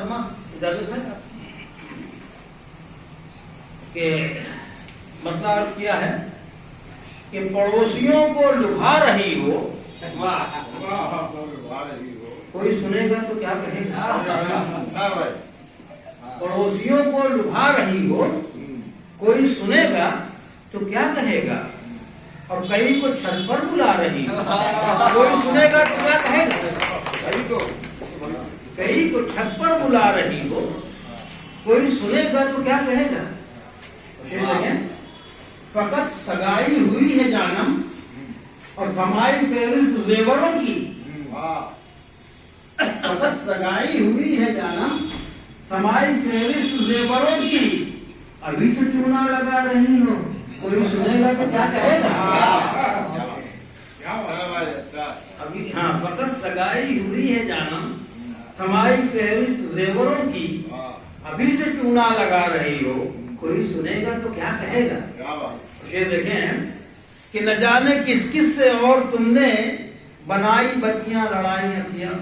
فرما اجازت ہے کہ مطلب کیا ہے کہ پڑوسیوں کو لبھا رہی ہو، کوئی سنے گا تو کیا کہے گا؟ پڑوسیوں کو لبھا رہی ہو، کوئی سنے گا تو کیا کہے گا؟ اور کئی کو چھت پر بلا رہی ہو، کوئی سنے گا تو کیا کہے گا؟ کئی کو چھت پر بلا رہی ہو، کوئی سنے گا تو کیا کہے گا؟ فقط سگائی ہوئی ہے جانم اور تھمائی فہرست زیوروں کی، فقط سگائی ہوئی ہے جانم تھمائی فہرست زیوروں کی، ابھی سے چونا لگا رہی ہو، کوئی سنے گا تو کیا کہے گا؟ ابھی ہاں، فقط سگائی ہوئی ہے جانم تھمائی فہرست زیوروں کی، ابھی سے چونا لگا رہی ہو، کوئی سنے گا تو کیا کہے گا؟ یہ دیکھیں کہ نہ جانے کس کس سے اور تم نے بنائی بتیاں لڑائی کیا،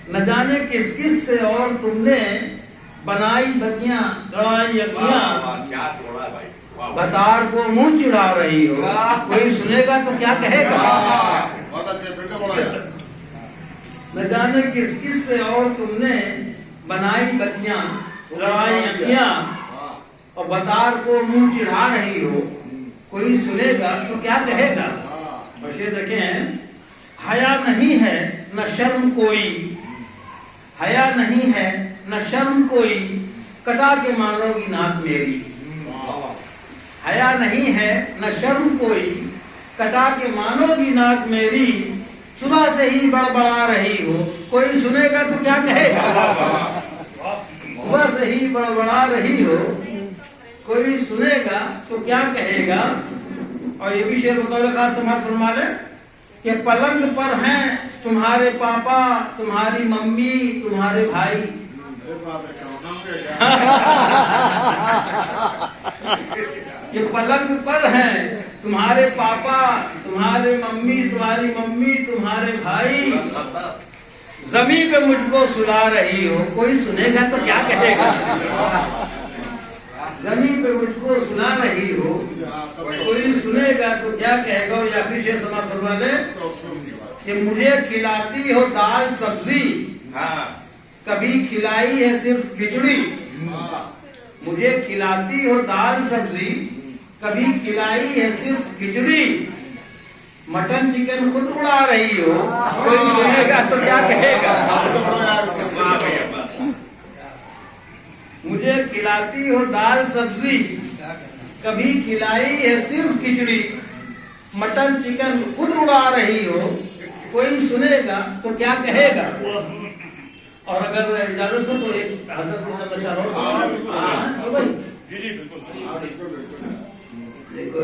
نہ جانے کس کس سے اور تم نے بنائی بتیاں لڑائی کیا، بتار کو منہ چڑھا رہی ہو، کوئی سنے گا تو کیا کہے گا؟ نہ جانے کس کس سے اور تم نے بنائی بتیاں لڑائی کیا اور بتار کو منہ چڑھا رہی ہو، کوئی سنے گا تو کیا کہے گا؟ اور یہ دیکھیں حیا نہیں ہے نہ شرم کوئی، حیا نہیں ہے نہ شرم کوئی، کٹا کے مانو گی ناک میری، حیا نہیں ہے نہ شرم کوئی، کٹا کے مانو گی ناک میری، صبح سے ہی بڑبڑا رہی ہو، کوئی سنے گا تو کیا کہے گا؟ صبح سے ہی بڑبڑا رہی ہو، کوئی سنے گا تو کیا کہے گا؟ اور یہ بھی شعر بطور خاص سماعت فرما لیں کہ پلنگ پر ہیں تمہارے پاپا، تمہاری ممی، تمہارے بھائی، یہ پلنگ پر ہیں تمہارے پاپا، تمہارے ممی، تمہاری ممی، تمہارے بھائی، زمین پہ مجھ کو سلا رہی ہو، کوئی سنے گا تو کیا کہے گا؟ زمین پہ مجھ کو سلا رہی ہو، کوئی سنے گا تو کیا کہے گا؟ یا پھر شعر سماعت فرما لے کہ مجھے کھلاتی ہو دال سبزی، کبھی کھلائی ہے صرف کھچڑی، مجھے کھلاتی ہو دال سبزی، کبھی کھلائی ہے صرف کھچڑی، مٹن چکن خود اڑا رہی ہو، کوئی سنے گا تو کیا کہے گا؟ مجھے کھلاتی ہو دال سبزی، کبھی کھلائی ہے صرف کھچڑی، مٹن چکن خود اڑا رہی ہو، کوئی سنے گا تو کیا کہے گا؟ اور اگر اجازت ہو تو ایک حضرت کو دیکھو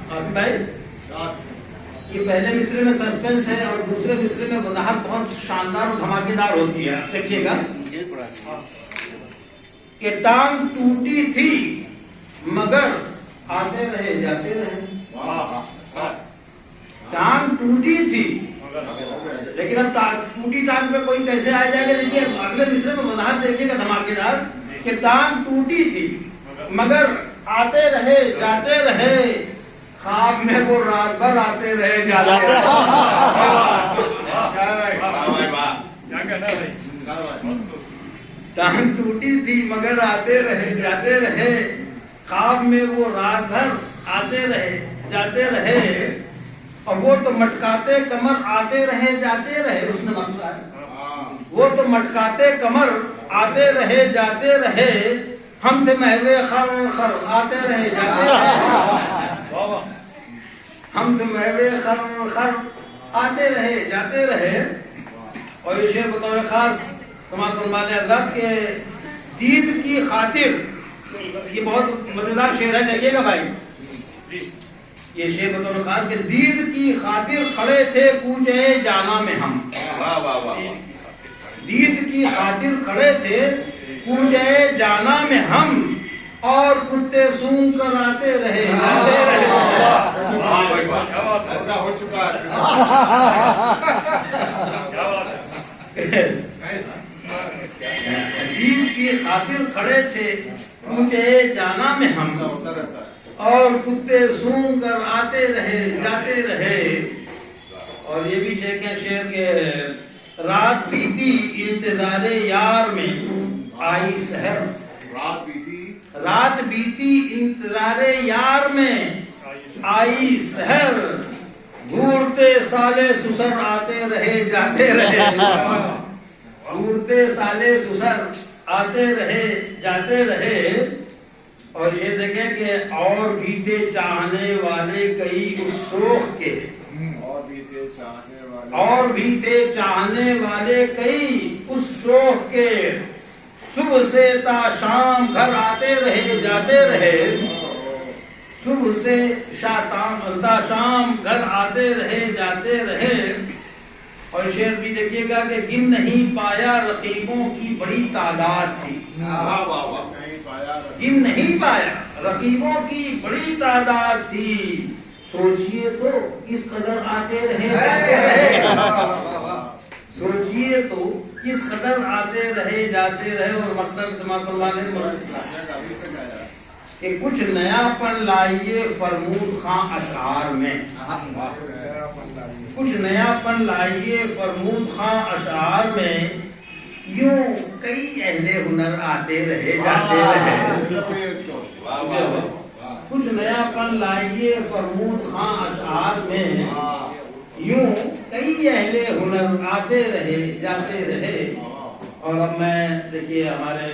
قاسم بھائی، یہ پہلے مصرے میں سسپینس ہے اور دوسرے مصرے میں وضاحت بہت شاندار اور دھماکے دار ہوتی ہے، دیکھیے گا کہ ٹانگ ٹوٹی تھی مگر آتے رہے جاتے رہے، ٹانگ ٹوٹی تھی لیکن اب ٹوٹی ٹانگ پہ کوئی کیسے آ جائے گا؟ دیکھیے اگلے مصرے میں وضاحت دیکھیے گا دھماکے دار کہ ٹانگ ٹوٹی تھی مگر آتے رہے جاتے رہے، خواب میں وہ رات بھر آتے رہے جاتے رہے، ٹانگ ٹوٹی تھی مگر آتے رہے جاتے رہے، خواب میں وہ رات بھر آتے رہے جاتے رہے، اور وہ تو مٹکاتے کمر آتے رہے جاتے رہے، اس نے مطلب وہ تو مٹکاتے کمر آتے رہے جاتے رہے، ہم تھے محوے خر خر آتے رہے جاتے رہے، ہم تھے محوے خر خر آتے رہے جاتے رہے۔ اور یہ شعر بطور خاص سماعت فرما لیں حضرات کے دید کی خاطر، یہ بہت مزیدار شعر ہے، دیکھیے گا بھائی، یہ شعر بطور خاص کہ دید کی خاطر کھڑے تھے کوچے جانا میں ہم، دید کی خاطر کھڑے تھے کوچے جانا میں ہم اور کتے سونگ کر آتے رہے جاتے رہے. ایسا ہو چکا جیت کی خاطر کھڑے تھے کوچے جانا میں ہم ہوتا رہتا ہے. اور کتے سونگ کر آتے رہے جاتے رہے. اور یہ بھی شعر کے رات بیتی انتظار یار میں آئی سحر. رات بیتی انتظار یار میں آئی سحر. گھورتے سالے سسر آتے رہے جاتے رہے. گھورتے سالے سسر آتے رہے جاتے رہے. اور یہ دیکھیں کہ اور بھی تھے چاہنے والے کئی اس شوق کے. اور بھی تھے چاہنے والے کئی اس شوق کے. صبح سے تا شام گھر آتے رہے جاتے رہے. صبح سے تا شام گھر آتے رہے جاتے رہے. اور شعر بھی دیکھیے گا کہ گن نہیں پایا رقیبوں کی بڑی تعداد تھی. گن نہیں پایا رقیبوں کی بڑی تعداد تھی. سوچئے تو اس قدر آتے رہے جاتے رہے. سوچئے تو اس قدر آتے رہے جاتے رہے. اور مطلب سما فرمانے کہ کچھ نیا پن لائیے فرمود خان اشعار میں. کچھ نیا پن لائیے فرمود خان اشعار میں. یوں کئی اہل ہنر آتے رہے جاتے رہے. کچھ نیا پن لائیے فرمود خان اشعار میں. یوں کئی اہل ہنر آتے رہے جاتے رہے. اور اب میں دیکھیے ہمارے